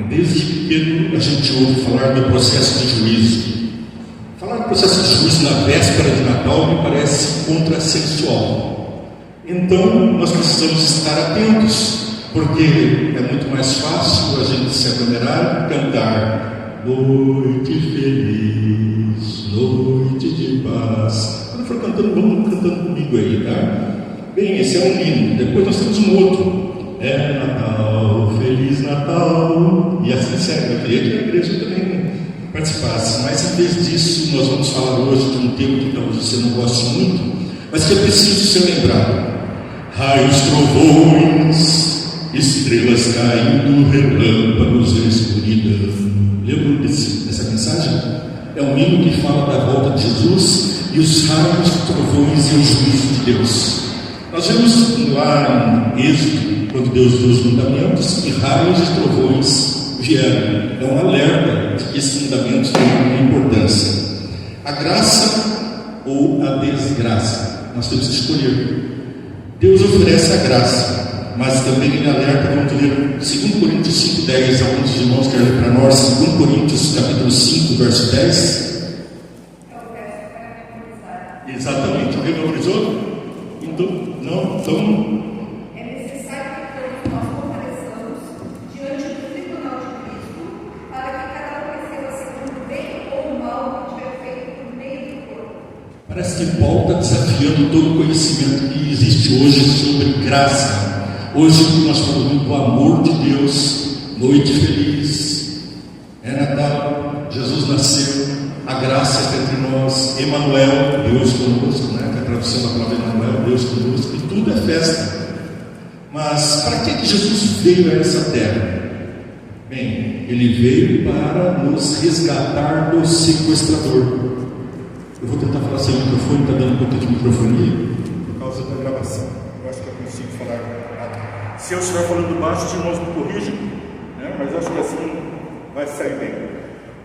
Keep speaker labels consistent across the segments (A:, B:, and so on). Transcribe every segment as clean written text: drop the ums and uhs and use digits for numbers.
A: Desde pequeno a gente ouve falar do processo de juízo. Falar do processo de juízo na véspera de Natal me parece contrassensual. Então nós precisamos estar atentos, porque é muito mais fácil a gente se aglomerar e cantar noite feliz, noite de paz. Quando for cantando, vamos cantando comigo aí, tá? Bem, esse é um hino. Depois nós temos um outro. É Natal, Feliz Natal. E assim segue. Eu queria que a igreja também participasse. Mas em vez disso, nós vamos falar hoje de um tema que talvez você não goste muito, mas que é preciso ser lembrado. Raios, trovões, estrelas caindo, relâmpagos e escuridão. Lembra dessa mensagem? É um hino que fala da volta de Jesus e os raios, trovões e o juízo de Deus. Nós vemos lá em Êxodo, quando Deus deu os mandamentos, que raios e trovões vieram. É um alerta de que esses mandamentos têm uma importância. A graça ou a desgraça, nós temos que escolher. Deus oferece a graça, mas também ele alerta. Vamos ler 2 Coríntios 5:10. Alguns irmãos querem ler para nós 2 Coríntios capítulo 5, verso 10. Exatamente, alguém memorizou? Então,
B: é necessário que todos nós compareçamos diante do tribunal de Cristo, para que cada um receba segundo o bem ou o mal que tiver feito por meio do corpo.
A: Parece que Paulo está desafiando todo o conhecimento que existe hoje sobre graça. Hoje nós falamos do amor de Deus, noite feliz, é Natal, Jesus nasceu, a graça está entre nós, Emanuel, Deus conosco, né? Que é a tradução da palavra Emanuel, Deus conosco, e tudo é festa. Mas para que Jesus veio a essa terra? Bem, ele veio para nos resgatar do sequestrador. Eu vou tentar falar sem o microfone, está dando um pouco de microfonia por causa da gravação. Eu acho que eu consigo falar nada. Se eu estiver falando baixo, os irmãos me corrigem, né? Mas acho que assim vai sair bem.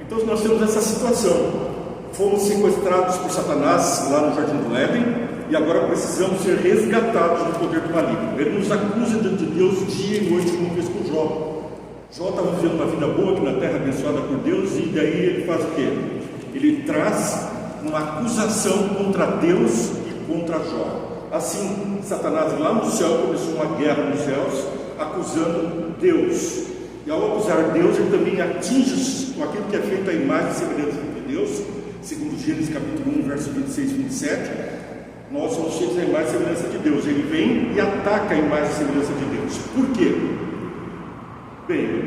A: Então nós temos essa situação. Fomos sequestrados por Satanás lá no Jardim do Éden e agora precisamos ser resgatados do poder do maligno. Ele nos acusa diante de Deus dia e noite, como fez com Jó. Jó estava vivendo uma vida boa aqui na terra, abençoada por Deus, e daí ele faz o quê? Ele traz uma acusação contra Deus e contra Jó. Assim, Satanás lá no céu começou uma guerra nos céus, acusando Deus. E ao acusar Deus, ele também atinge com aquilo que é feito à imagem e semelhança de Deus. Segundo Gênesis capítulo 1, verso 26 e 27, nós somos cheios da imagem e semelhança de Deus. Ele vem e ataca a imagem e semelhança de Deus. Por quê? Bem,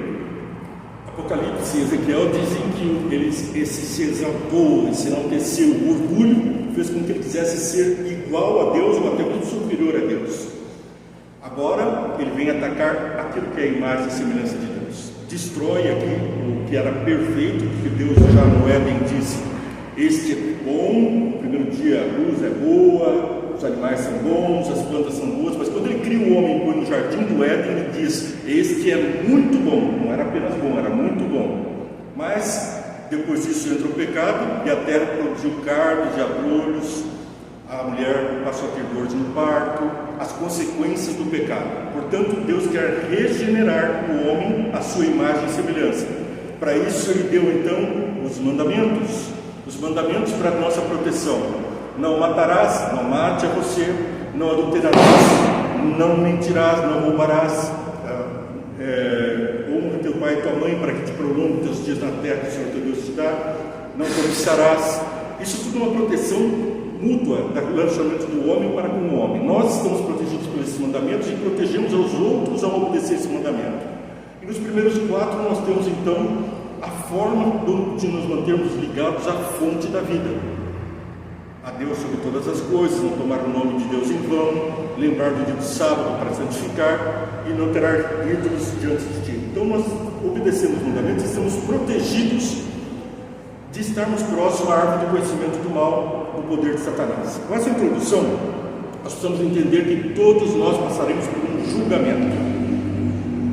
A: Apocalipse e Ezequiel dizem que ele se exaltou, se enalteceu, o orgulho fez com que ele quisesse ser igual a Deus ou até muito superior a Deus. Agora ele vem atacar aquilo que é a imagem e semelhança de Deus. Destrói aqui o que era perfeito, porque Deus já no Éden disse: este é bom, no primeiro dia a luz é boa, os animais são bons, as plantas são boas, mas quando ele cria o homem e põe no jardim do Éden, ele diz: este é muito bom. Não era apenas bom, era muito bom. Mas depois disso entra o pecado e a terra produziu cardos e abrolhos, a mulher passou a ter dores no parto, as consequências do pecado. Portanto, Deus quer regenerar o homem à sua imagem e semelhança. Para isso ele deu então os mandamentos para a nossa proteção. Não matarás, não mate a você, não adulterarás, não mentirás, não roubarás, honra teu pai e tua mãe para que te prolongue teus dias na terra que o Senhor teu Deus te dá, não cobiçarás. Isso tudo é uma proteção mútua do relacionamento do homem para com o homem. Nós estamos protegidos por esses mandamentos e protegemos aos outros ao obedecer esse mandamento. E nos primeiros 4 nós temos então a forma de nos mantermos ligados à fonte da vida, a Deus sobre todas as coisas, não tomar o nome de Deus em vão, lembrar do dia do sábado para santificar e não terá ídolos diante de ti. Então nós obedecemos os mandamentos e estamos protegidos de estarmos próximos à árvore do conhecimento do mal, do poder de Satanás. Com essa introdução, nós precisamos entender que todos nós passaremos por um julgamento.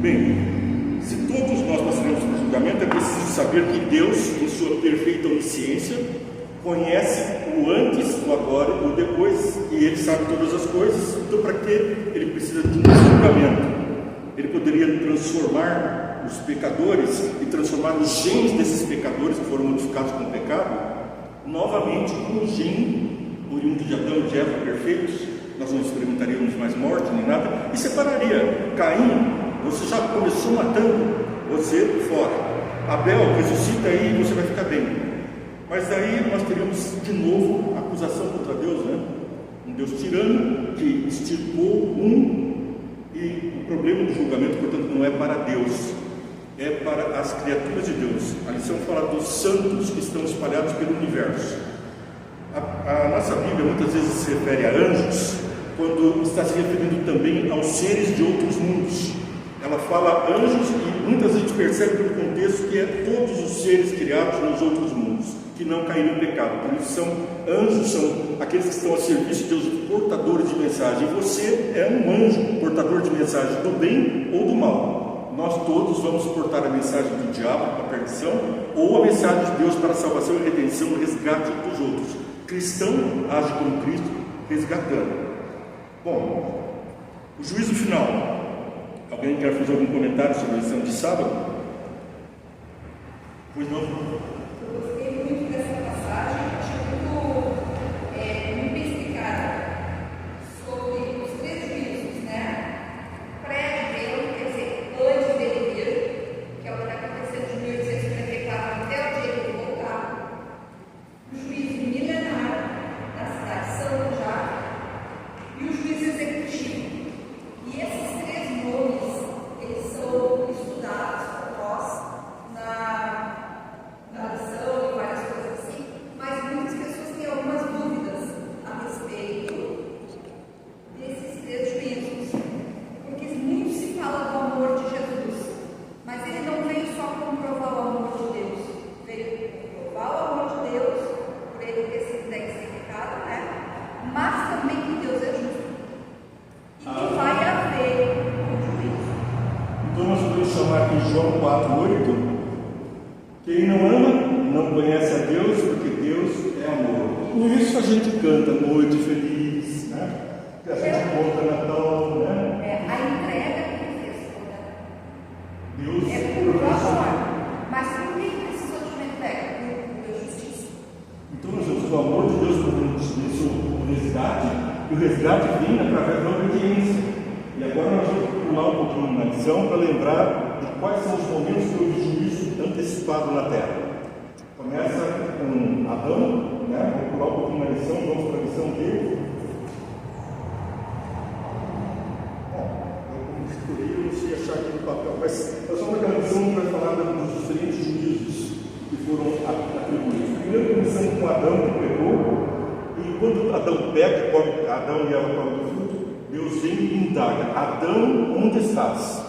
A: Bem, se todos nós passaremos por um julgamento, é preciso saber que Deus, em sua perfeita onisciência, conhece o antes, o agora e o depois, e Ele sabe todas as coisas. Então, para que Ele precisa de um julgamento? Ele poderia transformar
C: os pecadores e transformar os genes desses pecadores que foram modificados com o pecado, novamente com o gene oriundo de Adão e de Eva perfeitos. Nós não experimentaríamos mais morte nem nada, e separaria. Caim, você já começou matando, você fora. Abel, ressuscita aí e você vai ficar bem. Mas daí nós teríamos de novo acusação contra Deus, né? Um Deus tirano que extirpou e o problema do julgamento, portanto, não é para Deus, é para as criaturas de Deus. A lição fala dos santos que estão espalhados pelo universo. A nossa Bíblia muitas vezes se refere a anjos, quando está se referindo também aos seres de outros mundos. Ela fala anjos e muitas vezes a gente percebe pelo contexto que é todos os seres criados nos outros mundos, que não caíram em pecado. Por isso são anjos, são aqueles que estão a serviço de Deus, portadores de mensagem. E você é um anjo, portador de mensagem do bem ou do mal. Nós todos vamos portar a mensagem do diabo para a perdição, ou a mensagem de Deus para a salvação e redenção e resgate dos outros. Cristão age como Cristo, resgatando. Bom, o juízo final. Alguém quer fazer algum comentário sobre a lição de sábado? Pois não?
B: Eu gostei muito dessa passagem, achei muito bem explicada sobre os três juízos, né? Pré-advento, quer dizer, antes dele vir, que é o que está acontecendo de 1854 até o dia que ele voltar. O juízo milenar da cidade santa já, e o juízo executivo. E esses três nomes, eles são estudados por nós na lição e várias coisas assim, mas muitas pessoas têm algumas dúvidas a respeito desses três juízos, porque muito se fala do amor de Jesus, mas ele não veio só comprovar o amor de Deus, veio comprovar o amor de Deus, por ele ter sido identificado, né? Mas também que Deus é justo. E que vai haver um juízo.
C: Então nós podemos chamar aqui João 4,8. Quem não ama, não conhece a Deus, porque Deus é amor. Por isso a gente canta Noite Feliz, né? Que a gente conta Natal, né?
B: A entrega que ele fez toda.
C: Deus
B: Por amor. Mas por que precisou de uma entrega? Por justiça.
C: Então nós vemos o amor de Deus por justiça, o resgate, e o resgate vem através da obediência. E agora nós vamos pular um pouquinho na lição para lembrar de quais são os momentos que houve juízo antecipado na terra. Começa com Adão, né? Vou pular um pouquinho na lição, vamos para a lição dele. Eu não sei achar aqui no papel, mas nós vamos para a lição que vai falar dos diferentes juízos que foram atribuídos. Primeiro começando com Adão, que pecou, e quando Adão peca, Adão e Eva comem do fruto, Deus vem e indaga: Adão, onde estás?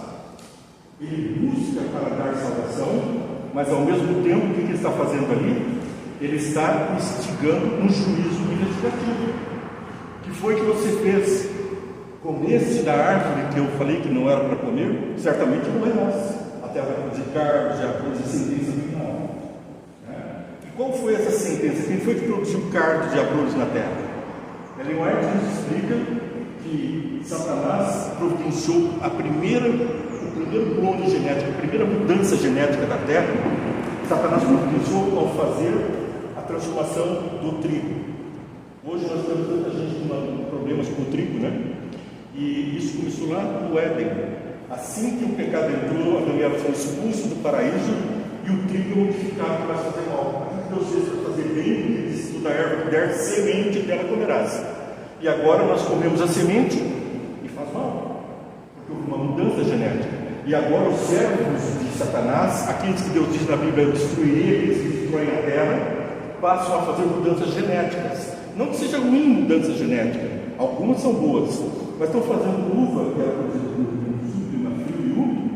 C: Ele busca para dar salvação, mas ao mesmo tempo, o que ele está fazendo ali? Ele está instigando um juízo investigativo. O que foi que você fez? Comesse da árvore que eu falei que não era para comer? Certamente não morrerás. A terra vai produzir carne, já produzir sentença final. E qual foi essa sentença? Quem foi que produziu cardos de abrolhos na terra? Ellen White nos explica que Satanás providenciou o primeiro clone genético, a primeira mudança genética da terra. Satanás providenciou ao fazer a transformação do trigo. Hoje nós temos tanta gente com problemas com o trigo, né? E isso começou lá no Éden. Assim que o pecado entrou, Adão e Eva foram expulsos do paraíso e o trigo é modificado para fazer mal. Deus fez para fazer bem, ele disse: toda erva que der semente, dela comerás. E agora nós comemos a semente e faz mal, porque houve uma mudança genética. E agora os servos de Satanás, aqueles que Deus diz na Bíblia: eu destruirei aqueles que destroem a terra, passam a fazer mudanças genéticas. Não que seja ruim mudança genética, algumas são boas, mas estão fazendo uva, que era produzida no sul, clima frio e úmido,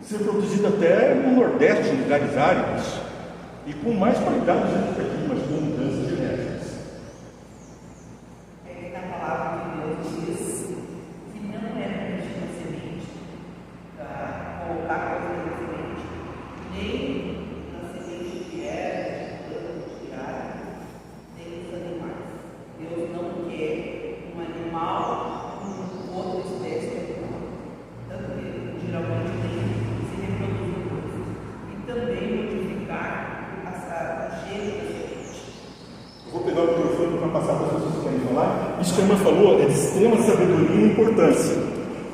C: ser produzida até no Nordeste, em lugares áridos, e com mais qualidade genética aqui, mas com mudanças genéticas.
D: Na palavra de Deus diz que não é permitido a semente, colocar coisa na semente, nem na semente de erva, de água, nem dos animais. Deus não quer um animal com outra espécie de animal. Tanto que geralmente tem se reproduz
C: isso que a irmã falou é de extrema sabedoria e importância.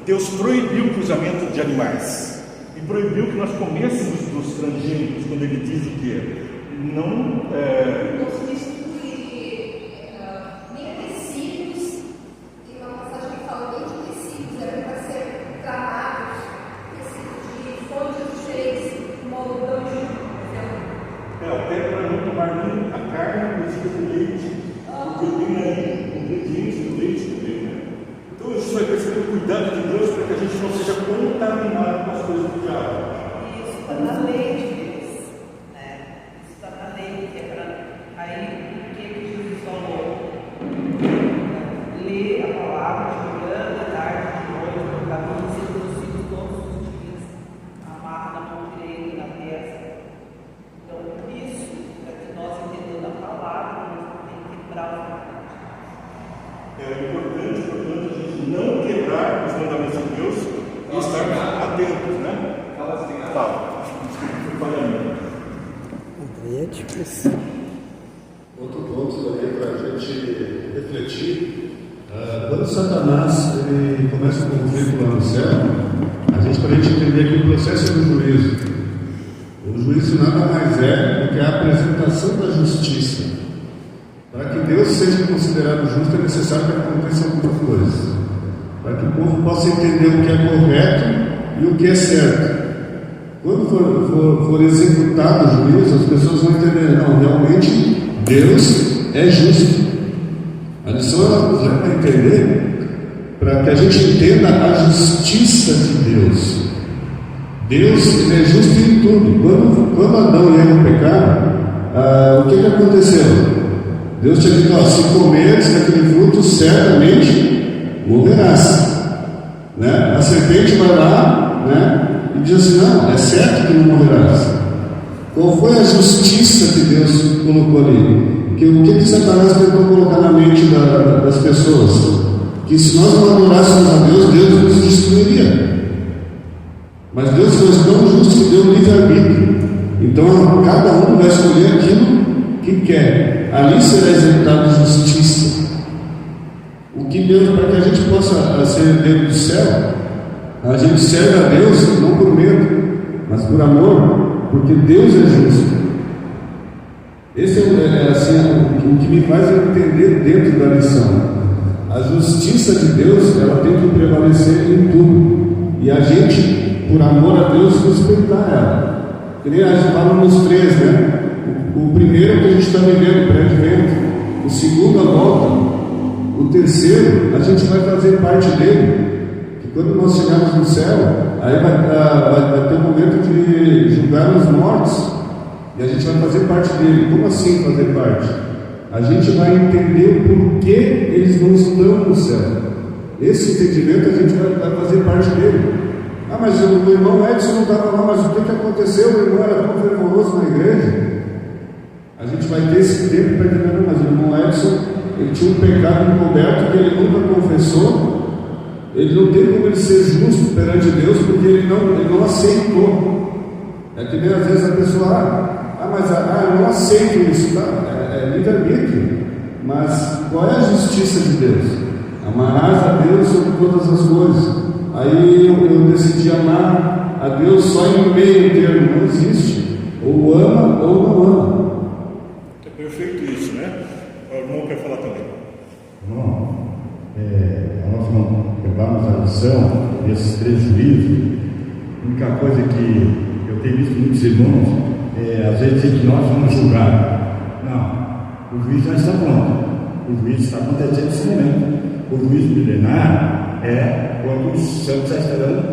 C: Deus proibiu o cruzamento de animais e proibiu que nós comêssemos dos transgênicos, quando Ele diz o que não
B: substituir nem tecidos, tem uma passagem que fala nem de tecidos, era para ser travados, tecidos de fontes diferentes, moldão de
C: até para não tomar nem a carne cozida com leite, porque tem aí ingredientes do leite também, né? Então a gente vai perceber o cuidado de Deus para que a gente não seja contaminado com as coisas do diabo.
D: Isso está na lei de Deus, né? Isso está na lei, que é para. Aí, o que Jesus falou? Ler a palavra de manhã, de tarde, de noite, no caminho, se possível, todos os dias, amarra na mão direita e na testa. Então, isso é que nós entendemos a palavra, nós temos que quebrar o mandamento.
C: É importante, portanto, a gente não quebrar os mandamentos de Deus e estar atentos, né? Fala. Desculpa, fala aí.
E: Aí é difícil.
A: Outro ponto também para a gente refletir, quando Satanás ele começa um conflito lá no céu, a gente para entender que o processo é do juízo. O juízo nada mais é do que a apresentação da justiça. Para que Deus seja considerado justo é necessário que aconteçam algumas coisas, para que o povo possa entender o que é correto e o que é certo. Quando for executado o juízo, as pessoas vão entender, não, realmente Deus é justo. A lição ela nos leva a entender, para que a gente entenda a justiça de Deus. Deus ele é justo em tudo. Quando Adão e Eva pecaram, o que aconteceu? Deus tinha dito, se comeres daquele fruto, certamente morrerás. Né? A serpente vai lá, né, e diz assim, não, é certo que não morrerás. Qual foi a justiça que Deus colocou ali? O que Satanás tentou colocar na mente das pessoas? Que se nós não adorássemos a Deus, Deus nos destruiria. Mas Deus foi tão justo que deu livre-arbítrio. Então cada um vai escolher aquilo que quer. Ali será executada a justiça. O que Deus, para que a gente possa ser dentro do céu, a gente serve a Deus não por medo, mas por amor, porque Deus é justo. Esse é assim, o que me faz entender dentro da lição. A justiça de Deus, ela tem que prevalecer em tudo. E a gente, por amor a Deus, respeitar ela. Que nem a gente fala nos 3, né? O primeiro que a gente está vivendo, pré-advento. O segundo, a volta. O terceiro, a gente vai fazer parte dele. Que quando nós chegarmos no céu, aí vai ter um momento de julgar os mortos. E a gente vai fazer parte dele. Como assim fazer parte? A gente vai entender por que eles não estão no céu. Esse entendimento a gente vai fazer parte dele. Mas o irmão Edson não estava lá, mas o que aconteceu? O irmão era tão fervoroso na igreja. A gente vai ter esse tempo para entender, mas o irmão Edson, ele tinha um pecado encoberto que ele nunca confessou. Ele não tem como ele ser justo perante Deus, porque ele não aceitou. É que nem às vezes a pessoa, eu não aceito isso, tá? É livre-arbítrio. Mas qual é a justiça de Deus? Amarás a Deus sobre todas as coisas. Aí eu decidi amar a Deus só em meio termo, não existe. Ou ama ou não ama.
C: É perfeito isso, né? O irmão quer falar também.
F: Irmão, nós não levamos a lição desses 3 juízos. A única coisa que eu tenho visto muitos irmãos às vezes dizer que nós vamos julgar. Não, o juiz já está pronto. O juiz está acontecendo nesse momento. O juízo milenar é quando os santos já estarão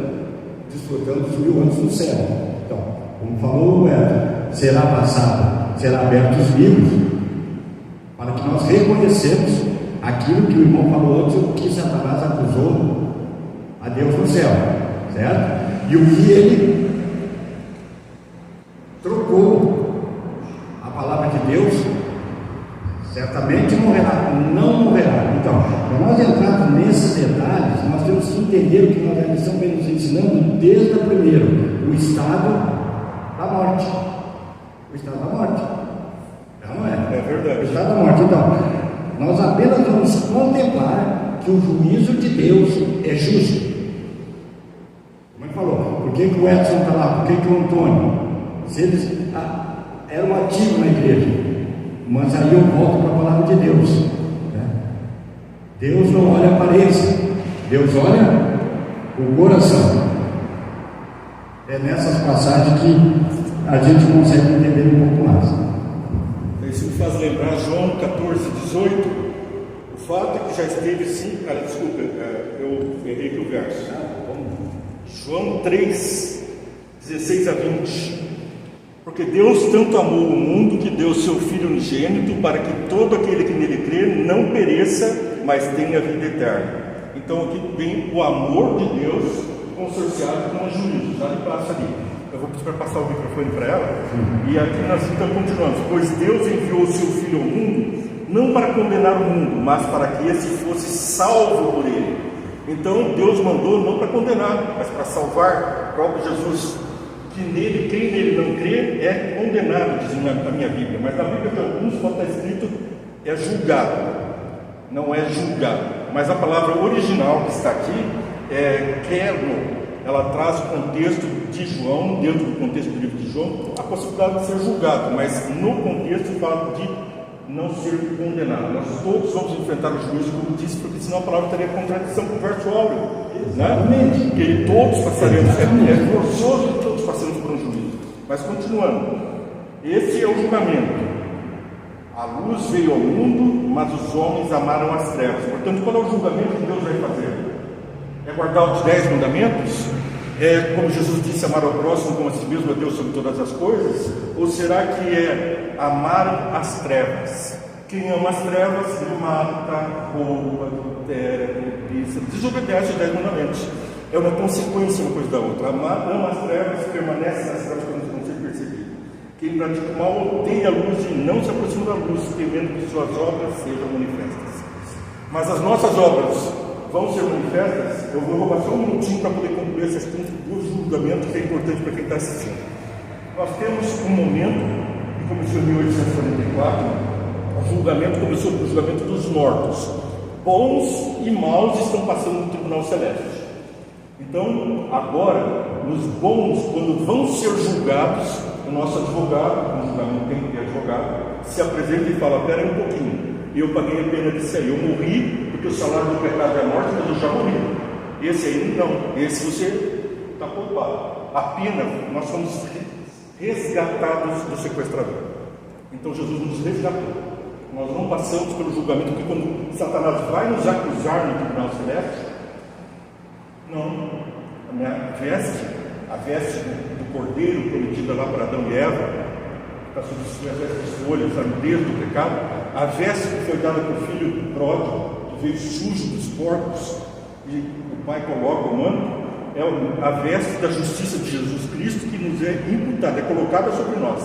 F: desfrutando dos 1000 anos no céu. Então, como falou o Edson, será passado, será aberto os livros para que nós reconhecemos aquilo que o irmão falou antes, o que Satanás acusou a Deus no céu, certo? E o que ele trocou a palavra de Deus, certamente morrerá, não morrerá. Então, para nós entrarmos nesses detalhes, nós temos que entender o que nós a lição vem nos ensinando desde a primeira, o estado da morte. O estado da morte. Não é?
C: É verdade.
F: O estado da morte. Então, Nós apenas vamos contemplar que o juízo de Deus é justo. Como ele falou, por que o Edson está lá? Por que o Antônio? Se eles eram ativos na igreja. Mas aí eu volto para a palavra de Deus, né? Deus não olha a aparência, Deus olha o coração. É nessas passagens que a gente consegue entender um pouco mais.
C: Isso me faz lembrar João 14, 18. O fato é que já esteve sim. Desculpa, eu errei aqui o verso. João 3, 16 a 20. Porque Deus tanto amou o mundo que deu seu Filho unigênito para que todo aquele que nele crê não pereça, mas tenha vida eterna. Então aqui vem o amor de Deus consorciado com o juízo. Já lhe passa ali. Eu vou pedir para passar o microfone para ela. E aqui nós então continuamos. Pois Deus enviou o seu Filho ao mundo, não para condenar o mundo, mas para que esse fosse salvo por ele. Então Deus mandou não para condenar, mas para salvar. O próprio Jesus, que nele, quem nele não crê, é condenado, diz na minha Bíblia. Mas na Bíblia de alguns pode estar escrito é julgado, não é julgado. Mas a palavra original que está aqui é kerno. Ela traz o contexto de João, dentro do contexto do livro de João, a possibilidade de ser julgado, mas no contexto fala de não ser condenado. Nós todos vamos enfrentar o juízo, como disse, porque senão a palavra teria contradição com o verso áureo, né? Que todos passaremos, é forçoso que todos passemos por um juízo. Mas continuando, esse é o julgamento. A luz veio ao mundo, mas os homens amaram as trevas. Portanto, qual é o julgamento que Deus vai fazer? É guardar os 10 mandamentos? É, como Jesus disse, amar ao próximo como a si mesmo, a Deus sobre todas as coisas? Ou será que é amar as trevas? Quem ama as trevas mata, rouba, adultera, cobiça, desobedece os 10 mandamentos. É uma consequência uma coisa da outra. Ama as trevas, permanece nas trevas quando não ser percebido. Quem pratica o mal odeia a luz e não se aproxima da luz, temendo que suas obras sejam manifestas. Mas as nossas obras vão ser manifestas. Eu vou roubar só um minutinho para poder concluir esse assunto do julgamento, que é importante para quem está assistindo. Nós temos um momento que começou em 1844, o julgamento começou com o julgamento dos mortos. Bons e maus estão passando no tribunal celeste. Então, agora, os bons, quando vão ser julgados, o nosso advogado, no julgamento tem que ter advogado, se apresenta e fala: espera aí um pouquinho, eu paguei a pena disso aí, eu morri, porque o salário do pecado é a morte, mas eu já morri. Esse aí não, esse você está poupado. A pena, nós somos resgatados do sequestrador. Então Jesus nos resgatou. Nós não passamos pelo julgamento, porque quando Satanás vai nos acusar no tribunal celeste, não, a minha veste, a veste do cordeiro prometida lá para Adão e Eva, está sob as vestes de folhas, a nudez do pecado, a veste que foi dada para o filho pródigo, que veio sujo dos porcos, e o pai coloca o manto, é a veste da justiça de Jesus Cristo que nos é imputada, é colocada sobre nós.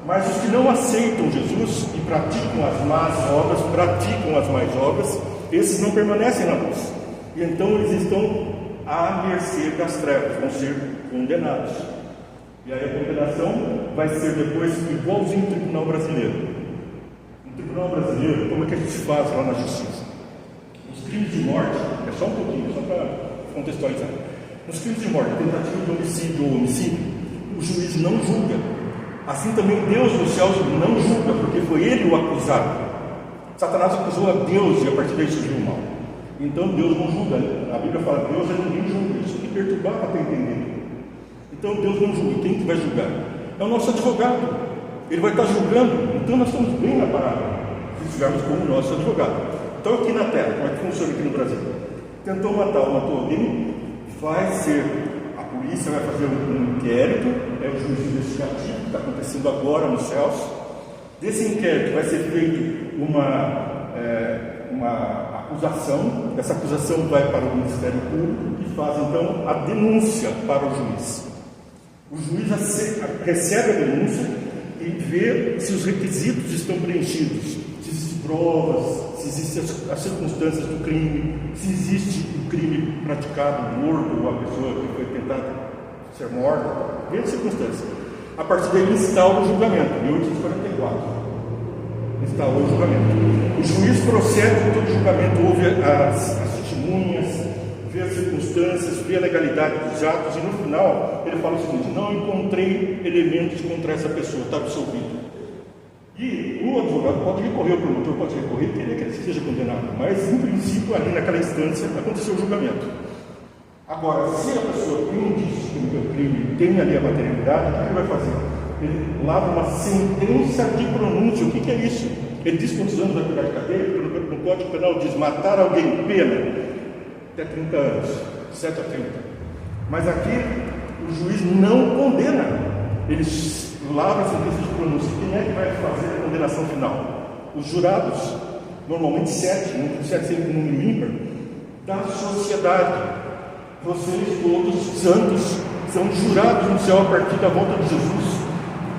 C: Mas os que não aceitam Jesus e praticam as más obras, praticam as más obras, esses não permanecem na luz. E então eles estão à mercê das trevas, vão ser condenados. E aí a condenação vai ser depois igualzinho no tribunal brasileiro. No tribunal brasileiro, como é que a gente faz lá na justiça? Os crimes de morte, é só um pouquinho, só para contextualizar. Nos crimes de morte, tentativa de homicídio ou homicídio, o juiz não julga. Assim também Deus nos céus não julga, porque foi ele o acusado. Satanás acusou a Deus e a partir daí surgiu o mal. Então Deus não julga. A Bíblia fala que Deus é ninguém julga. Isso tem que perturbar para entender. Então Deus não julga. Quem que vai julgar? É o nosso advogado. Ele vai estar julgando. Então nós estamos bem na parada, se estivermos como o nosso advogado. Então aqui na terra, como é que funciona aqui no Brasil? Tentou matar ou matou alguém, vai ser, a polícia vai fazer um inquérito, é o juiz investigativo que está acontecendo agora nos céus. Desse inquérito vai ser feita uma acusação, essa acusação vai para o Ministério Público, que faz então a denúncia para o juiz. O juiz recebe a denúncia e vê se os requisitos estão preenchidos, se existem provas, se existem as circunstâncias do crime, se existe o crime praticado, morto, ou a pessoa que foi tentada ser morta, vê as circunstâncias. A partir daí instaura o julgamento, 1844. está o julgamento. O juiz procede com todo julgamento, ouve as testemunhas, vê as circunstâncias, vê a legalidade dos atos e no final ele fala o seguinte: não encontrei elementos contra essa pessoa, está absolvido. E o advogado pode recorrer, o promotor pode recorrer, querer que ele seja condenado, mas em princípio ali naquela instância aconteceu o julgamento. Agora, se a pessoa tem indícios de um crime, tem ali a materialidade, o que ele vai fazer? Ele lavra uma sentença de pronúncio. O que é isso? Ele diz quantos anos vai pegar de cadeia, porque no Código Penal diz matar alguém, pena até 30 anos, 7 a 30. Mas aqui o juiz não condena, ele lavra a sentença de pronúncio. Quem é que vai fazer a condenação final? Os jurados, normalmente 7, número 7 sempre um número ímpar, da sociedade. Vocês todos santos são jurados no céu a partir da volta de Jesus,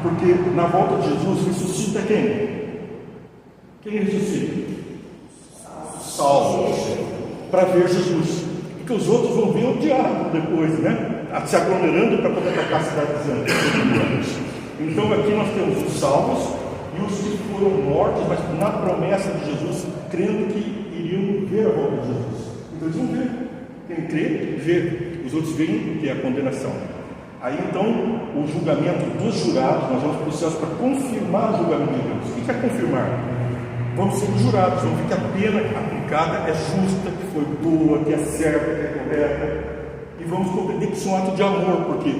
C: porque na volta de Jesus ressuscita quem? Quem ressuscita? Salvos, para ver Jesus, porque os outros vão ver o diabo depois, né? Se aglomerando para poder atacar a cidade dos anjos. Então aqui nós temos os salvos e os que foram mortos, mas na promessa de Jesus, crendo que iriam ver a volta de Jesus. Então eles vão ver. Quem crê, vê. Os outros veem que é a condenação. Aí então, o julgamento dos jurados, nós vamos para o céu para confirmar o julgamento de Deus. O que é confirmar? Vamos ser jurados, vamos ver que a pena aplicada é justa, que foi boa, que é certa, que é correta. E vamos compreender que isso é um ato de amor, porque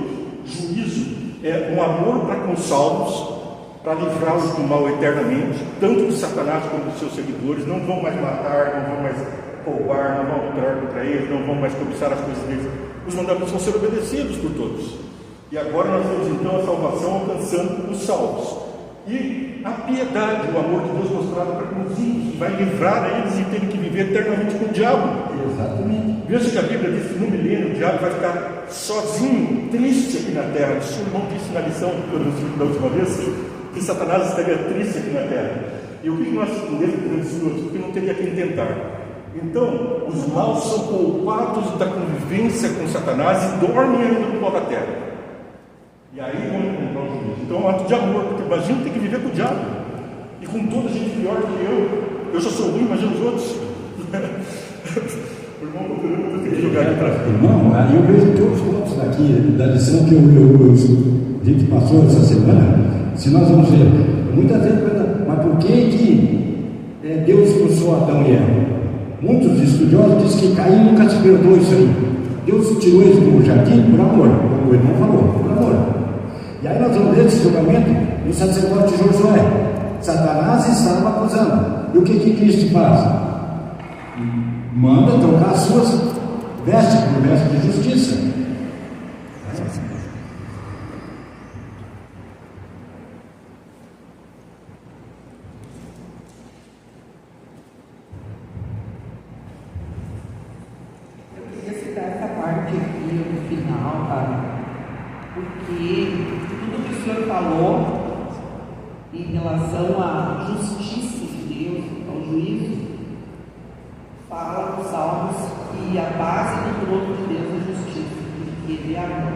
C: juízo é um amor para com os salvos, para livrá-los do mal eternamente, tanto de Satanás como dos seus seguidores. Não vão mais matar, não vão mais roubar, não vão lutar contra eles, não vão mais cobiçar as coisas deles. Os mandamentos vão ser obedecidos por todos. E agora nós temos então a salvação alcançando os salvos. E a piedade, o amor de Deus mostrado para com os ímpios, que vai livrar eles e terem que viver eternamente com o diabo.
F: Exatamente.
C: Veja que a Bíblia diz que no milênio o diabo vai ficar sozinho, triste aqui na terra. O seu irmão disse na lição da última vez que Satanás estaria triste aqui na terra. E o que nós devemos dizer? Porque não teria quem tentar. Então, os maus são poupados da convivência com Satanás e dormem ainda no pó da terra. E aí vão encontrar o juízo. Então é um ato de amor, porque imagina ter que viver com o diabo. E com toda gente pior que eu. Eu já sou ruim, imagina os outros. O irmão Coutinho tem que jogar aqui atrás.
F: Irmão, aí eu vejo todos os pontos daqui, da lição que a gente passou essa semana. Se nós vamos ver, muitas vezes, mas por que Deus expulsou Adão e Eva? Muitos estudiosos dizem que Caim nunca se perdoou isso aí. Deus tirou eles do jardim por amor, como o irmão falou, por amor. E aí nós vamos ver esse julgamento no sacerdote Josué. Satanás estava acusando. E o que Cristo faz? Manda trocar as suas vestes por vestes de justiça.
D: Em relação à justiça de Deus, ao juízo, fala nos Salmos que a base do trono de Deus é justiça, que Ele é amor.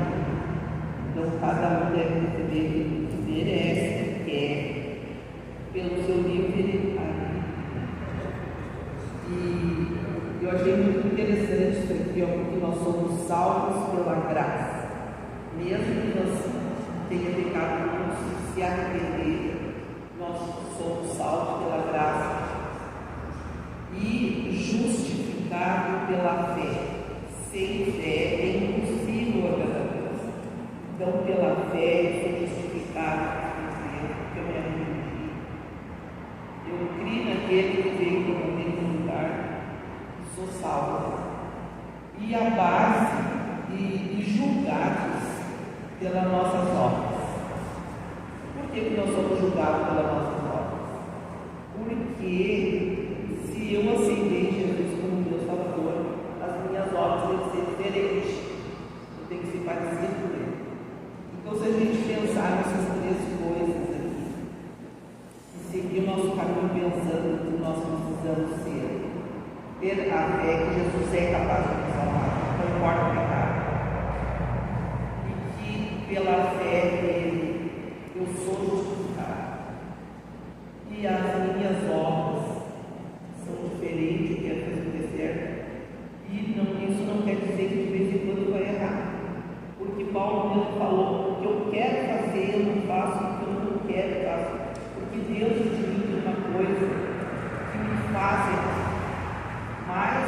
D: Então, cada um deve receber o que merece, que quer, pelo seu livre arbítrio. E eu achei muito interessante isso aqui, porque nós somos salvos pela graça. Mesmo que nós tenhamos pecado, se arrepender, nós somos salvos pela graça e justificados pela fé. Sem fé é impossível agradar a Deus. Então, pela fé, eu sou justificado, porque eu me arrependi. Eu criei naquele que veio para morrer no lugar e sou salvo. E a base de julgados pelas nossas obras. Por que nós somos julgados pelas nossas obras? Porque se eu aceitei Jesus como meu Salvador, as minhas obras têm que ser diferentes. Eu tenho que ser parecido com Ele. Então, se a gente pensar nessas três coisas aqui, e seguir o nosso caminho pensando que nós precisamos ser, ter a fé que Jesus é capaz de nos salvar, não importa o pecado, e que pela fé dele eu sou justificado. que as minhas obras são diferentes do que as do deserto. E isso não quer dizer que de vez em quando vai errar. Porque Paulo mesmo falou: o que eu quero fazer, eu não faço, o que eu não quero, eu faço. Porque Deus de mim tem uma coisa que me faz errar. Mas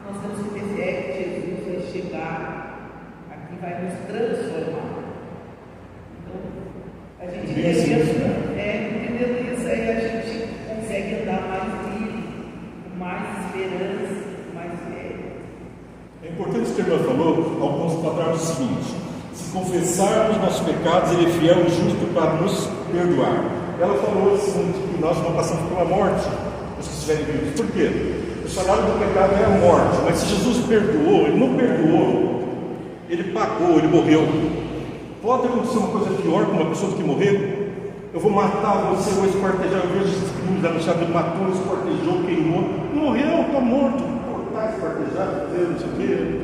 D: nós temos que ter fé que Jesus vai chegar aqui, vai nos transformar. Então, a gente entendendo isso, aí a gente consegue andar mais livre, com mais esperança, com mais fé.
C: É importante que a irmã falou, alguns palavras o seguinte: se confessarmos nossos pecados, Ele é fiel e justo para nos perdoar. Ela falou o seguinte, que nós não passamos pela morte, os que estiverem vivos. Por quê? O salário do pecado é a morte, mas se Jesus perdoou, Ele não perdoou, Ele pagou, Ele morreu. Pode acontecer uma coisa pior com uma pessoa do que morrer? Eu vou matar você, vou esquartejar. Eu vejo esses crimes anunciados: ele matou, esquartejou, queimou. Morreu, está morto. Cortar, esquartejar, não sei o quê.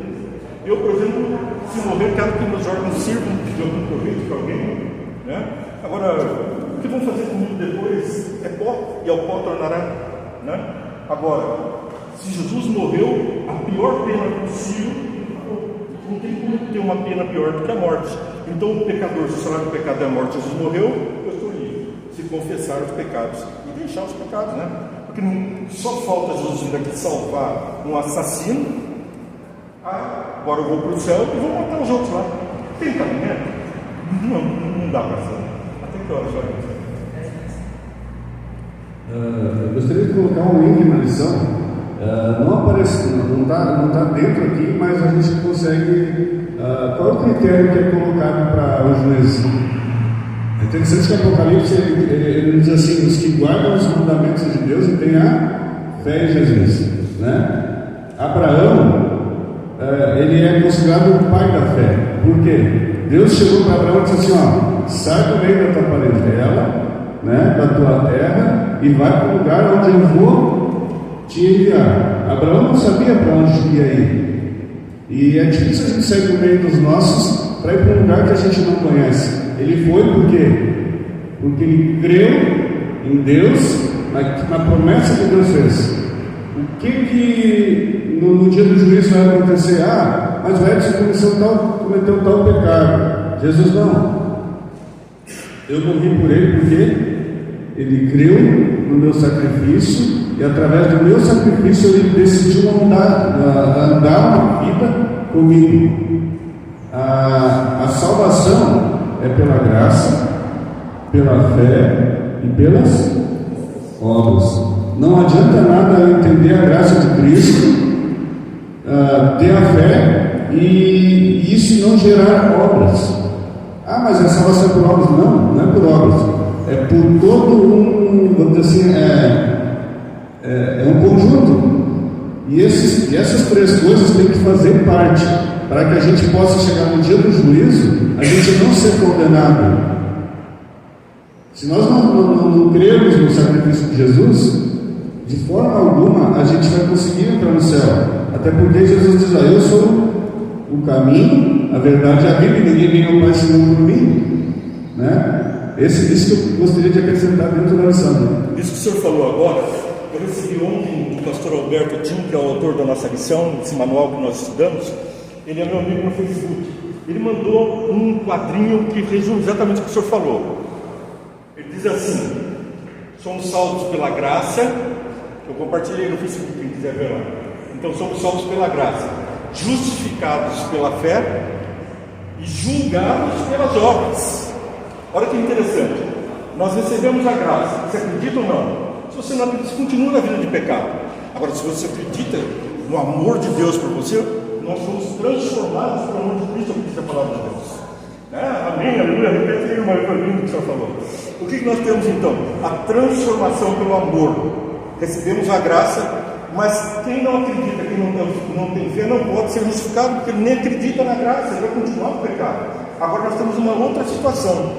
C: Eu, por exemplo, se morrer, quero que meus órgãos sirvam de algum proveito para alguém, né? Agora, o que vão fazer comigo depois é pó, e ao pó tornará, né? Agora, se Jesus morreu, a pior pena possível, não tem como ter uma pena pior do que a morte. Então, o pecador, se o salário do pecado é a morte, Jesus morreu, eu estou livre. Se confessar os pecados e deixar os pecados, né? Porque só falta Jesus vir aqui salvar um assassino. Agora eu vou para o céu e vou matar os outros lá. Tem cabimento? Não dá para fazer. Até que horas vai acontecer?
F: Eu gostaria de colocar um link na lição. Não aparece, não está dentro aqui, mas a gente consegue. Qual é o critério que é colocado para o juiz? É interessante que o Apocalipse ele diz assim: os que guardam os mandamentos de Deus e têm a fé em Jesus, né? Abraão, ele é considerado o pai da fé. Por quê? Deus chegou para Abraão e disse assim: sai do meio da tua parentela, né, da tua terra, e vai para o lugar onde eu vou te enviar. Abraão não sabia para onde ia ir. E é difícil a gente sair do meio dos nossos para ir para um lugar que a gente não conhece. Ele foi por quê? Porque ele creu em Deus, na promessa que Deus fez. O que no dia do juízo vai acontecer? Mas o Edson cometeu tal pecado. Jesus não. Eu morri por ele porque ele creu no meu sacrifício, e através do meu sacrifício ele decidiu andar uma vida comigo. A salvação é pela graça, pela fé e pelas obras. Não adianta nada entender a graça de Cristo, ter a fé e isso não gerar obras. Mas a salvação é por obras? Não é por obras. É por todo vamos dizer assim, é um conjunto. E essas três coisas têm que fazer parte para que a gente possa chegar no dia do juízo, a gente não ser condenado. Se nós não cremos no sacrifício de Jesus, de forma alguma a gente vai conseguir entrar no céu. Até porque Jesus diz: eu sou o caminho, a verdade e a vida, e ninguém vem ao Pai senão por mim, né? Isso que eu gostaria de acrescentar dentro da lição.
C: Isso que o senhor falou agora, eu recebi ontem do pastor Alberto Tim, que é o autor da nossa lição, desse manual que nós estudamos. Ele é meu amigo no Facebook. Ele mandou um quadrinho que resume exatamente o que o senhor falou. Ele diz assim: somos salvos pela graça. Eu compartilhei no Facebook, quem quiser ver lá. Então, somos salvos pela graça, justificados pela fé e julgados pelas obras. Olha que interessante. Nós recebemos a graça. Você acredita ou não? Se você não acredita, você continua na vida de pecado. Agora, se você acredita no amor de Deus por você, nós somos transformados pelo amor de Cristo, como diz a palavra de Deus. Amém, aleluia. Repete aí, irmão, foi lindo que o senhor falou. O que nós temos então? A transformação pelo amor. Recebemos a graça, mas quem não acredita, quem não tem fé, não pode ser justificado, porque ele nem acredita na graça, ele vai continuar no pecado. Agora nós temos uma outra situação: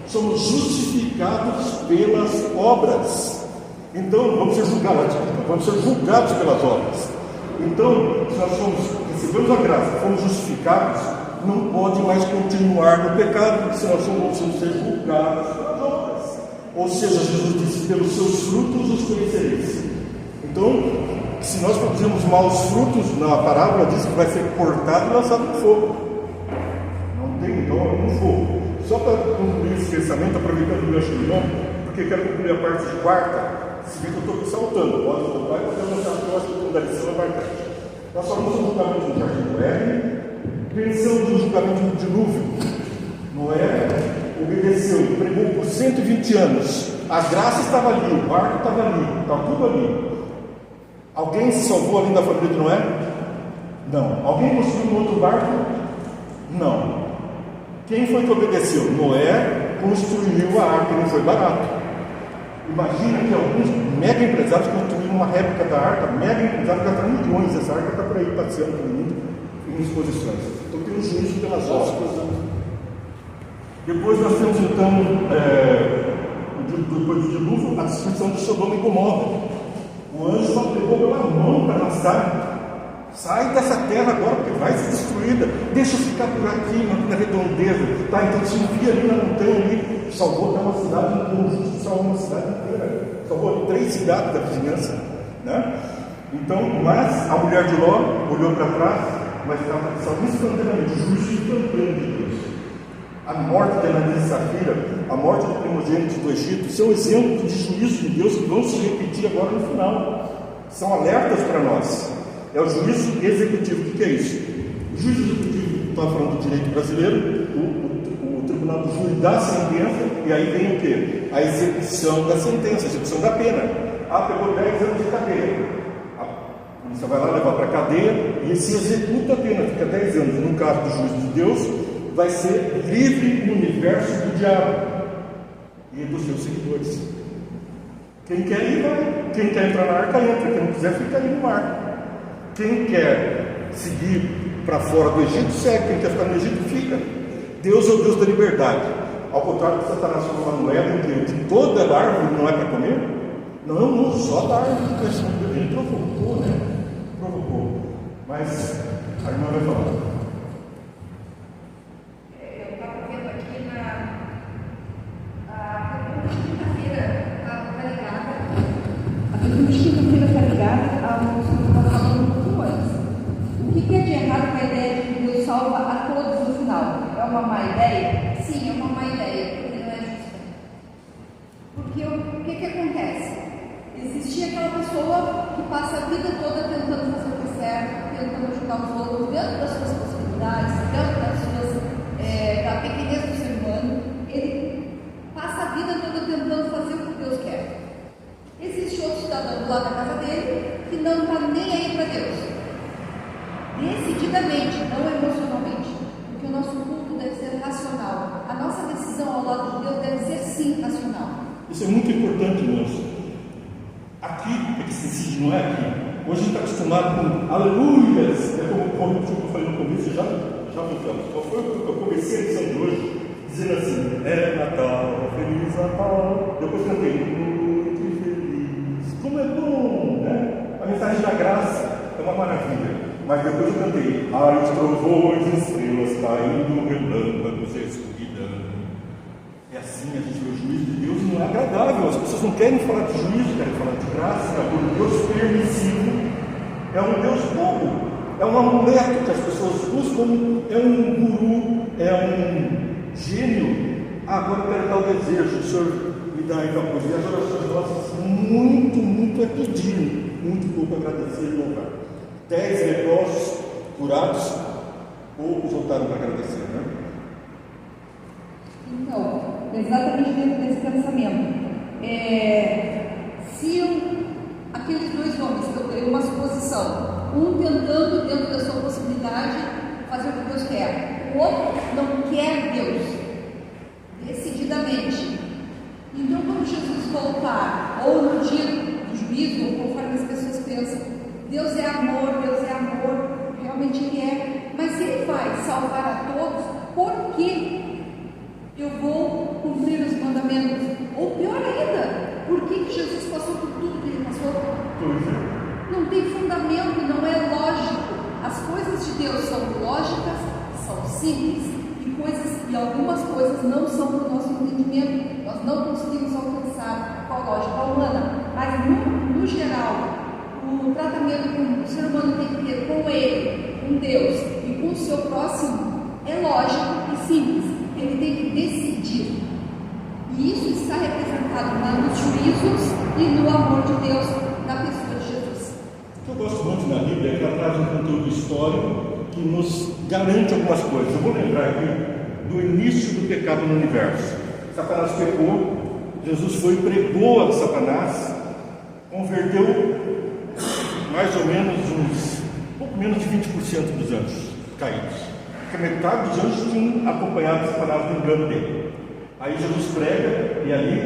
C: somos justificados pelas obras. Então vamos ser julgados pelas obras. Então, se nós recebemos a graça, fomos justificados, não pode mais continuar no pecado, porque senão vamos ser julgados pelas obras. Ou seja, Jesus disse, pelos seus frutos os conhecereis. Então, se nós produzimos maus frutos, na parábola diz que vai ser cortado e lançado no fogo. Não tem dó no fogo. Só para concluir esse pensamento, aproveitando o gancho do nome, porque quero concluir a parte de quarta, se bem que eu estou saltando, pode voltar e poder mostrar que eu acho que a lição é marcante. Nós falamos do julgamento do jardim do Éden, pensamos no julgamento do dilúvio. Noé obedeceu, pregou por 120 anos, a graça estava ali, o barco estava ali, estava tudo ali. Alguém se salvou ali da família de Noé? Não. Alguém construiu um outro barco? Não. Quem foi que obedeceu? Noé construiu a arca, não foi barato. Imagina que alguns mega empresários construíram uma réplica da arca, mega empresários gastaram milhões, essa arca está por aí passeando no mundo em exposições. Então tem um juízo pelas obras. Depois nós temos então, depois do dilúvio, a destruição de Sodoma e Gomorra. O anjo só pegou pela mão para lançar. Sai dessa terra agora, porque vai ser destruída. Deixa eu ficar por aqui, na redondeza. Tá, então se via ali na montanha, ali, salvou até uma cidade inteira. Salvou uma cidade inteira. Salvou 3 cidades da vizinhança. Né? Então, mas a mulher de Ló olhou para trás, mas estava salvo instantaneamente, o juízo instantâneo de Deus. A morte de Ananias e Safira, a morte do primogênito do Egito, são exemplos de juízo de Deus que vão se repetir agora no final. São alertas para nós. É o juízo executivo. O que é isso? O juízo executivo, está falando do direito brasileiro, o tribunal do júri dá a sentença, e aí vem o quê? A execução da sentença, a execução da pena. Pegou 10 anos de cadeia. A polícia vai lá levar para a cadeia e se executa a pena, fica 10 anos. No caso do juízo de Deus, vai ser livre no universo do diabo e dos seus seguidores. Quem quer ir, vai. Quem quer entrar na arca, entra. Quem não quiser, fica aí no mar. Quem quer seguir para fora do Egito, segue. Quem quer ficar no Egito, fica. Deus é o Deus da liberdade. Ao contrário do Satanás falou lá no Éden, que toda árvore não é para comer. Não, só da árvore que ele provocou, né? Provocou. Mas a irmã vai falar.
B: Quinta-feira está ligada ao que nós falamos um pouco antes. O que é de errado com a ideia de que Deus salva a todos no final? É uma má ideia? Sim, é uma má ideia, porque não é justa. Porque o que acontece? Existia aquela pessoa que passa a vida toda tentando fazer o que é certo, tentando ajudar os outros, dentro das suas possibilidades, dentro da pequenez do ser humano. Ele passa a vida toda tentando fazer o que Deus quer. Existe outro cidadão do lado da casa dele que não está nem aí para Deus, decididamente, não emocionalmente, porque o nosso culto deve ser racional. A nossa decisão ao lado de Deus deve ser sim racional.
C: Isso é muito importante, irmãos. Aqui é que se decide, não é aqui. Hoje a gente está acostumado com aleluias. É como eu falei no começo, já voltamos. Qual foi eu comecei a lição de hoje dizendo assim: é Natal, Feliz Natal. Depois cantei. Como é bom, né? A mensagem da graça é uma maravilha. Mas depois eu cantei: ai, os trovões, estrelas caindo, relâmpagos, escuridão. É assim, a gente vê o juízo de Deus, não é agradável. As pessoas não querem falar de juízo, querem falar de graça. O Deus permissivo é um Deus bobo, é um amuleto que as pessoas buscam, é um guru, é um gênio. Agora eu quero dar o desejo, o Senhor me dá aí uma coisa. E as orações nossas, muito é pedir, muito pouco agradecer e louvar. 10 leprosos curados, poucos voltaram para agradecer, né?
B: Então, exatamente dentro desse pensamento. Se aqueles 2 homens, que eu tenho uma suposição, um tentando dentro da sua possibilidade fazer o que Deus quer, o outro não quer Deus, decididamente. Então, quando Jesus voltar, ou no dia do juízo, ou conforme as pessoas pensam, Deus é amor, realmente Ele é, mas se Ele vai salvar a todos, por que eu vou cumprir os mandamentos? Ou pior ainda, por que Jesus passou por tudo que Ele passou? Não tem fundamento, não é lógico. As coisas de Deus são lógicas, são simples, e algumas coisas não são para o nosso entendimento. Nós não conseguimos alcançar psicológica humana, mas no geral, o tratamento que o ser humano tem que ter com ele, com Deus e com o seu próximo é lógico e simples. Ele tem que decidir. E isso está representado lá nos juízos e no amor de Deus na pessoa de Jesus.
C: O que eu gosto muito da Bíblia é que ela traz um conteúdo histórico que nos garante algumas coisas. Eu vou lembrar aqui do início do pecado no universo. Satanás pecou, Jesus foi e pregou a Satanás, converteu mais ou menos pouco menos de 20% dos anjos caídos. Porque metade dos anjos tinham acompanhado Satanás no engano dele. Aí Jesus prega e ali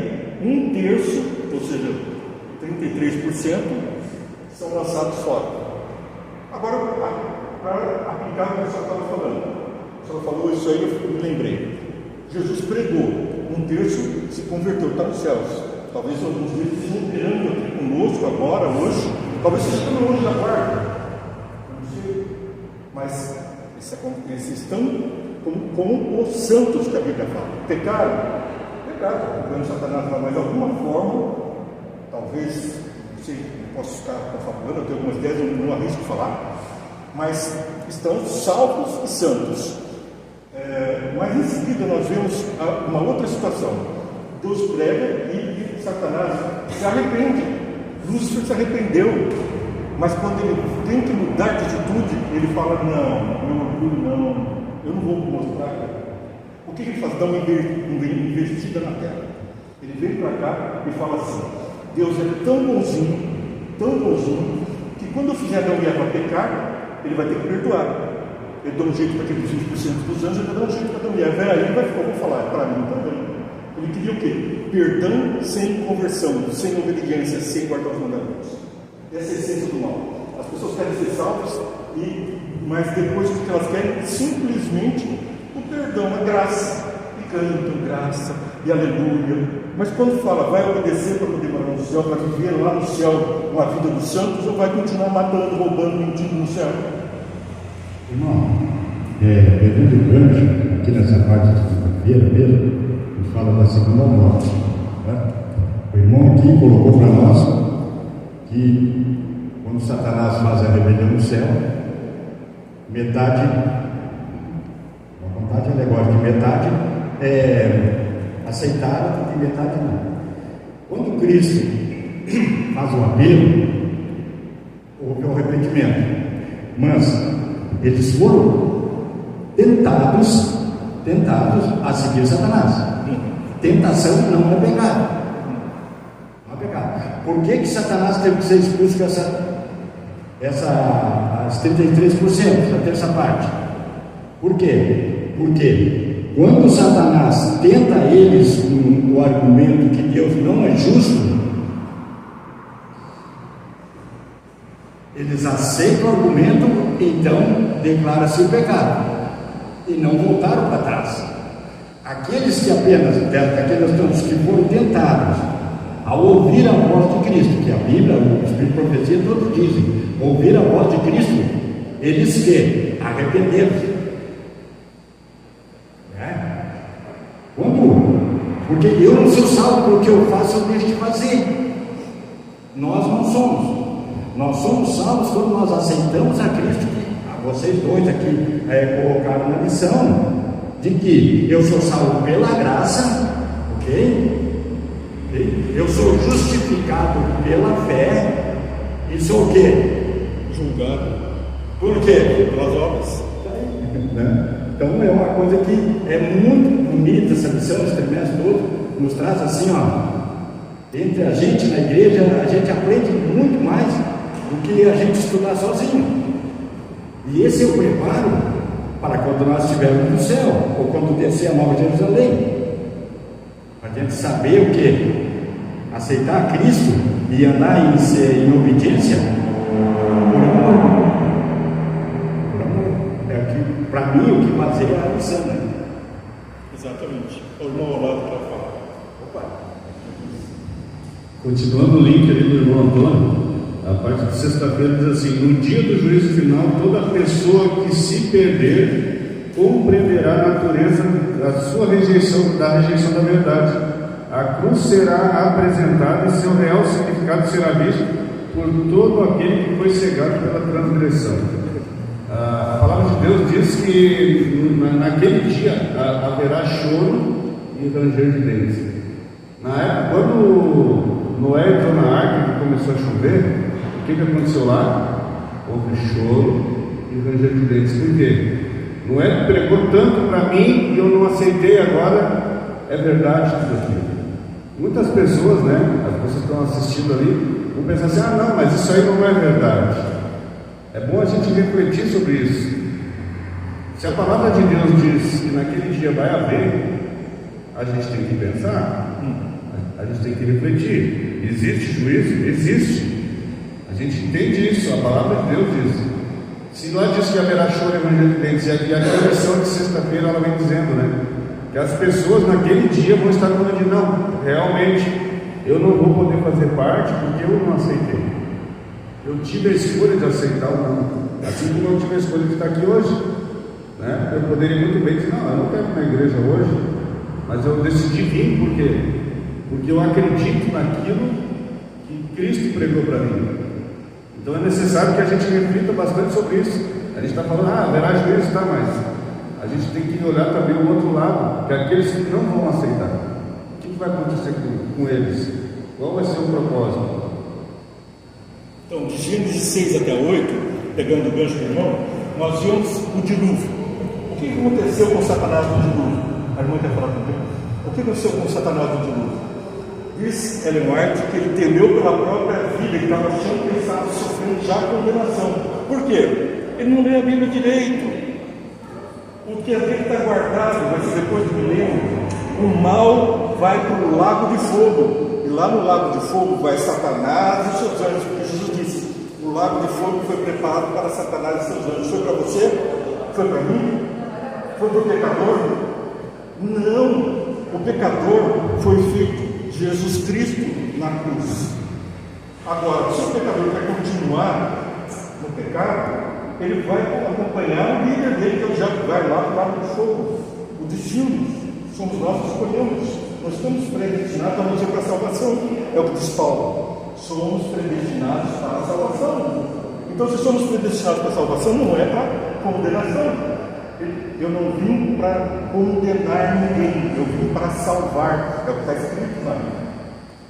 C: 1/3, ou seja, 33%, são lançados fora. Agora, para aplicar o que a senhora estava falando, a senhora falou isso aí, eu me lembrei. Jesus pregou, 1/3 se converteu, está nos céus. Talvez alguns deles estejam operando aqui conosco agora, hoje, talvez seja pelo anjo da guarda, não sei, mas eles estão como os santos que a Bíblia fala. Pecaram, acompanhando Satanás, mas de alguma forma, talvez, não sei, não posso ficar confabulando, eu tenho algumas ideias, não arrisco falar, mas estão salvos e santos. Mas em seguida nós vemos uma outra situação. Deus prega e Satanás se arrepende. Lúcifer se arrependeu, mas quando ele tem que mudar de atitude, ele fala: não, meu orgulho não, eu não vou mostrar. O que ele faz? Dá uma investida na terra. Ele vem para cá e fala assim: Deus é tão bonzinho, que quando eu fizer Adão e Eva pecar, ele vai ter que perdoar. Ele dá um jeito para aqueles 20% dos anjos, ele vai dar um jeito para Adão e Eva. Aí eu vou falar, para mim também. Ele queria o quê? Perdão sem conversão, sem obediência, sem guardar os mandamentos. Essa é a essência do mal. As pessoas querem ser salvas, mas depois o que elas querem? Simplesmente o perdão, a graça. E cantam graça e aleluia. Mas quando fala, vai obedecer para poder morar no céu, para viver lá no céu uma vida dos santos, ou vai continuar matando, roubando, mentindo no céu?
F: Irmão, pegando o gancho aqui nessa parte de segunda-feira mesmo, fala da segunda morte. Né? O irmão aqui colocou para nós que quando Satanás faz a rebelião no céu, metade, uma vontade alegórica, metade aceitaram e metade não. Quando Cristo faz o apelo, houve o arrependimento, mas eles foram tentados a seguir Satanás. Tentação não é pecado. Não é pecado. Por que Satanás teve que ser expulso com as 33%, a terça parte? Por quê? Porque quando Satanás tenta eles com o argumento que Deus não é justo, eles aceitam o argumento, então declara-se o pecado e não voltaram para trás. Aqueles que foram tentados ao ouvir a voz de Cristo, que a Bíblia, o Espírito de Profecia todos dizem, ouvir a voz de Cristo, eles que arrependeram-se. Porque eu não sou salvo porque eu faço ou deixo de fazer. Nós não somos. Nós somos salvos quando nós aceitamos a Cristo. Vocês dois aqui colocaram na lição de que eu sou salvo pela graça, ok? Eu sou justificado pela fé e sou o quê?
C: Julgado.
F: Por quê?
C: Pelas obras.
F: Então é uma coisa que é muito bonita essa lição, esse trimestre todo, nos traz assim, entre a gente na igreja, a gente aprende muito mais do que a gente estudar sozinho. E esse é o preparo para quando nós estivermos no céu, ou quando descer a Nova Jerusalém. Para a gente saber o que? Aceitar Cristo e andar em obediência por amor. Por amor. Para mim, o que baseia a missão, né?
C: Exatamente. O irmão ao lado para falar.
F: Opa!
G: Continuando o link ali do irmão Antônio, a parte de sexta-feira diz assim: no dia do juízo final, toda pessoa que se perder compreenderá a natureza da sua rejeição da verdade a cruz será apresentada e seu real significado será visto por todo aquele que foi cegado pela transgressão. A palavra de Deus diz que naquele dia haverá choro e ranger de dentes. Na época, quando Noé entrou na arca e começou a chover, o que aconteceu lá? Houve choro e ranger de dentes. Por quê? Noé pregou tanto para mim e eu não aceitei, agora é verdade tudo aquilo. Muitas pessoas, né, as pessoas que estão assistindo ali, vão pensar assim: não, mas isso aí não é verdade. É bom a gente refletir sobre isso. Se a palavra de Deus diz que naquele dia vai haver, a gente tem que pensar, a gente tem que refletir. Existe juízo? Existe. A gente entende isso, a palavra de Deus diz. Se lá diz que haverá choro e ranger de dentes, e a lição de sexta-feira ela vem dizendo, né, que as pessoas naquele dia vão estar falando: não, realmente eu não vou poder fazer parte porque eu não aceitei. Eu tive a escolha de aceitar ou não. Assim como eu tive a escolha de estar aqui hoje, né? Eu poderia muito bem dizer: não, eu não quero ir na igreja hoje, mas eu decidi vir porque eu acredito naquilo que Cristo pregou para mim. Então é necessário que a gente reflita bastante sobre isso. A gente está falando: haverá juízo, tá, mas a gente tem que olhar também o outro lado, que aqueles que não vão aceitar, o que vai acontecer com eles? Qual vai ser o propósito?
C: Então, de Gênesis 6 até 8, pegando o gancho do irmão, nós vimos o dilúvio. O que aconteceu com Satanás no dilúvio? A irmã quer falar comigo? O que aconteceu com Satanás no dilúvio? Diz Ellen White que ele temeu pela própria vida, ele estava achando que ele estava sofrendo já condenação. Por quê? Ele não lê a Bíblia direito. O que a Bíblia está guardado vai ser depois do milênio. O mal vai para o lago de fogo. E lá no lago de fogo vai Satanás e seus anjos, porque Jesus disse: o lago de fogo foi preparado para Satanás e seus anjos. Foi para você? Foi para mim? Foi para o pecador? Não! O pecador foi feito Jesus Cristo na cruz. Agora, se o pecador quer continuar no pecado, ele vai acompanhar o líder dele, que é o diabo, vai lá para o lago de fogo. O destino somos nós que escolhemos. Nós estamos predestinados para a salvação. É o que diz Paulo: somos predestinados para a salvação. Então, se somos predestinados para a salvação, não é para condenação. Eu não vim para condenar ninguém, eu vim para salvar. É o que está escrito na Bíblia.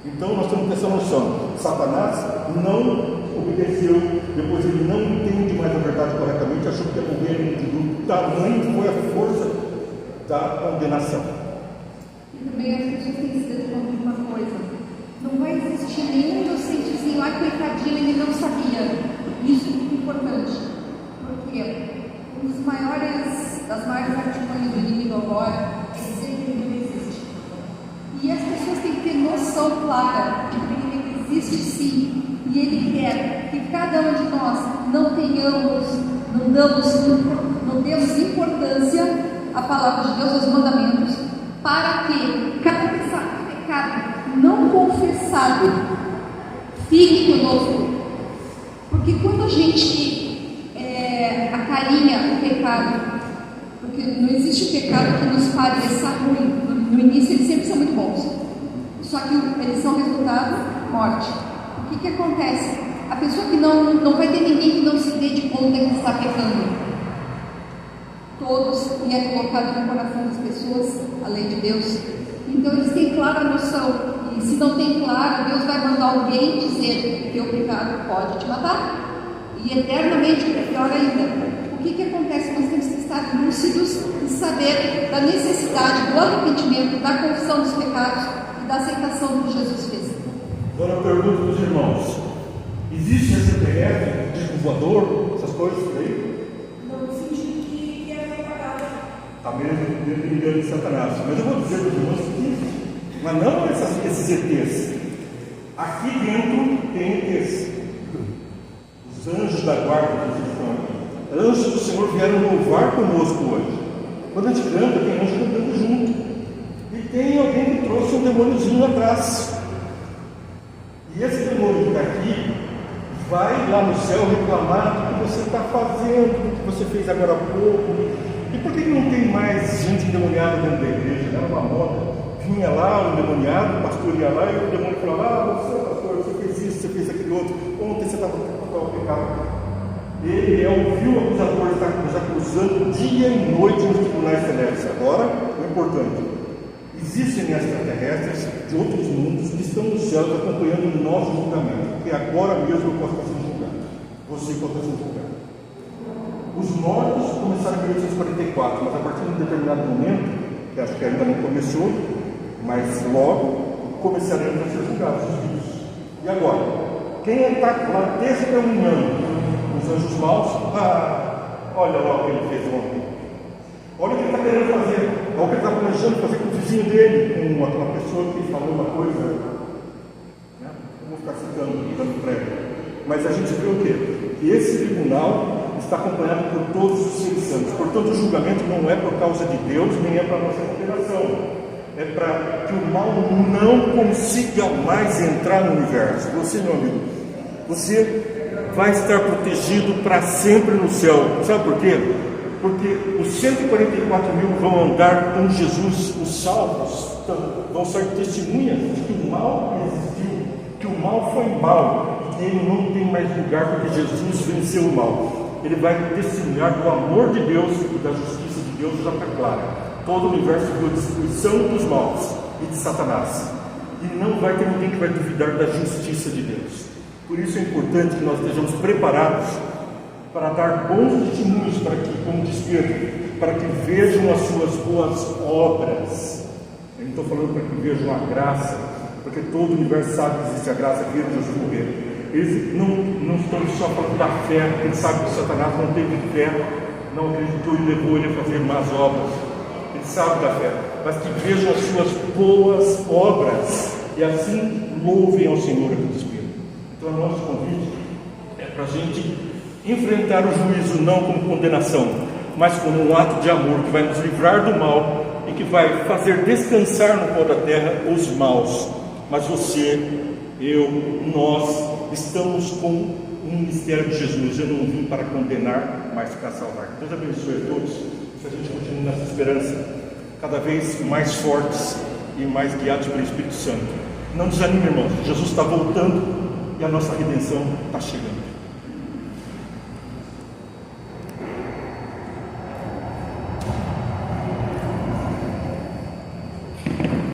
C: Então, nós temos que ter essa noção. Satanás não obedeceu, depois ele não entende mais a verdade corretamente, achou que ia morrer do tamanho foi a força da condenação.
B: E também as pessoas têm que se determinar de uma coisa: não vai existir nenhum inocentezinho, coitadinho, ele não sabia. Isso é muito importante, porque das maiores artimanhas do inimigo agora é dizer que ele não existe. E as pessoas têm que ter noção clara de que o inimigo existe sim, e ele quer que cada um de nós não demos importância à palavra de Deus, aos mandamentos, para que cada pecado não confessado fique conosco. Porque quando a gente acarinha o pecado, porque não existe pecado que nos pareça ruim, no início eles sempre são muito bons, só que eles são resultado morte. O que acontece? A pessoa que não vai ter ninguém que não se dê de conta que está pecando. Todos, e é colocado no coração das pessoas a lei de Deus. Então eles têm clara noção, e se não tem clara, Deus vai mandar alguém dizer: teu pecado pode te matar, e eternamente é pior ainda. O que acontece? Nós temos que estar lúcidos e saber da necessidade do arrependimento, da confissão dos pecados e da aceitação do que Jesus fez.
C: Agora eu pergunto para os irmãos: existe CPF, disco voador, essas coisas por aí? A mesmo engano de Satanás. Mas eu vou dizer para os irmãos que existe. Mas não esses ETs. Aqui dentro tem ETs. Os anjos da guarda que estão aqui. Anjos do Senhor vieram louvar conosco hoje. Quando a gente canta, tem anjo cantando junto. E tem alguém que trouxe um demôniozinho atrás. E esse demônio que está aqui vai lá no céu reclamar do que você está fazendo, do que você fez agora há pouco. E por que não tem mais gente endemoniada dentro da igreja? Era uma moda. Vinha vinha lá, o endemoniado, o pastor ia lá e o demônio falava: você, pastor, você fez isso, você fez aquele outro, ontem você estava com tal pecado. Ele ouviu o acusador estar nos acusando dia e noite nos tribunais celestes. Agora, o importante: existem extraterrestres de outros mundos que estão no céu acompanhando o nosso julgamento, porque agora mesmo eu posso estar sendo julgado, você pode estar sendo julgado. Os mortos começaram em 1844, mas a partir de um determinado momento, que acho que ainda não começou, mas logo começaremos a ser julgados os vivos. E agora? Quem está lá testemunhando os anjos maus? Olha lá o que ele fez ontem. Olha o que ele está querendo fazer. Olha o que ele está planejando fazer com o vizinho dele, com aquela pessoa que falou uma coisa. Né? Não vou ficar citando, dando prego. Mas a gente vê o quê? Que esse tribunal está acompanhado por todos os seres santos. Portanto, o julgamento não é por causa de Deus, nem é para a nossa condenação. É para que o mal não consiga mais entrar no universo. Você, meu amigo, você vai estar protegido para sempre no céu. Sabe por quê? Porque os 144 mil vão andar com Jesus, os salvos vão ser testemunhas de que o mal existiu, que o mal foi mal, e ele não tem mais lugar porque Jesus venceu o mal. Ele vai testemunhar do amor de Deus e da justiça de Deus já está clara. Todo o universo viu a destruição dos maus e de Satanás. E não vai ter ninguém que vai duvidar da justiça de Deus. Por isso é importante que nós estejamos preparados para dar bons testemunhos para que, como diz Pedro, para que vejam as suas boas obras. Eu não estou falando para que vejam a graça, porque todo o universo sabe que existe a graça, viram Jesus morrer. Eles não estão só falando da fé, porque eles sabem que Satanás não teve fé, não acreditou e levou ele a fazer más obras. Eles sabem da fé, mas que vejam as suas boas obras e assim louvem ao Senhor, que diz Pedro. Então, o nosso convite é para a gente enfrentar o juízo não como condenação, mas como um ato de amor que vai nos livrar do mal e que vai fazer descansar no pó da terra os maus. Mas você, eu, nós estamos com um mistério de Jesus. Eu não vim para condenar, mas para salvar. Deus abençoe a todos. Que a gente continue nessa esperança, cada vez mais fortes e mais guiados pelo Espírito Santo. Não desanime, irmãos. Jesus está voltando e a nossa redenção está chegando.